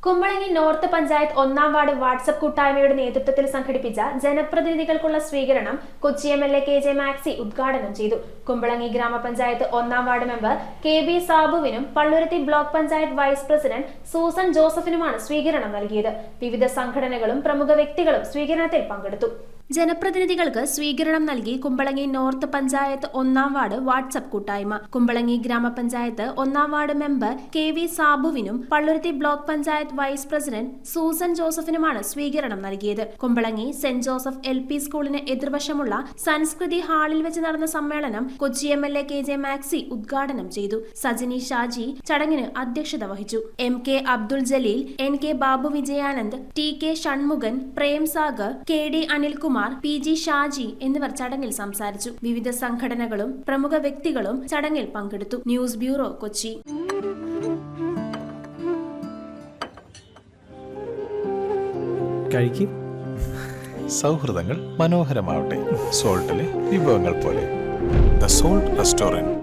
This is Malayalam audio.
കുമ്പളങ്ങി നോർത്ത് പഞ്ചായത്ത് 1-ാം വാർഡ് വാട്സ്ആപ്പ് കൂട്ടായ്മയുടെ നേതൃത്വത്തിൽ സംഘടിപ്പിച്ച ജനപ്രതിനിധികൾക്കുള്ള സ്വീകരണം കൊച്ചി MLA KJ മാക്സി ഉദ്ഘാടനം ചെയ്തു. കുമ്പളങ്ങി ഗ്രാമപഞ്ചായത്ത് 1-ാം വാർഡ് മെമ്പർ KB സാബുവിനും Palluruthy block panchayat vice president Susan ജോസഫിനുമാണ് സ്വീകരണം നൽകിയത്. വിവിധ സംഘടനകളും പ്രമുഖ വ്യക്തികളും സ്വീകരണത്തിൽ പങ്കെടുത്തു. ജനപ്രതിനിധികൾക്ക് സ്വീകരണം നൽകി കുമ്പളങ്ങി നോർത്ത് പഞ്ചായത്ത് 1-ാം വാർഡ് വാട്സ്ആപ്പ് കൂട്ടായ്മ. കുമ്പളങ്ങി ഗ്രാമപഞ്ചായത്ത് 1-ാം വാർഡ് മെമ്പർ KB സാബുവിനും Palluruthy block panchayat vice president Susan ജോസഫിനുമാണ് സ്വീകരണം നൽകിയത്. കുമ്പളങ്ങി സെന്റ് ജോസഫ് LP സ്കൂളിന് എതിർവശമുള്ള സംസ്കൃതി ഹാളിൽ വെച്ച് നടന്ന സമ്മേളനം കൊച്ചി MLA KJ മാക്സി ഉദ്ഘാടനം ചെയ്തു. സജിനി ഷാജി ചടങ്ങിന് അധ്യക്ഷത വഹിച്ചു. MK Abdul Jaleel, NK Babu Vijayanand, TK Shanmughan, Prem Sagar, KD Anilkumar, PG Shaji എന്നിവർ ചടങ്ങിൽ സംസാരിച്ചു. വിവിധ സംഘടനകളും പ്രമുഖ വ്യക്തികളും ചടങ്ങിൽ പങ്കെടുത്തു. News bureau, Kochi. സൗഹൃദങ്ങൾ മനോഹരമാവട്ടെ. സോൾട്ടിലെ വിഭവങ്ങൾ പോലെ. The salt restaurant.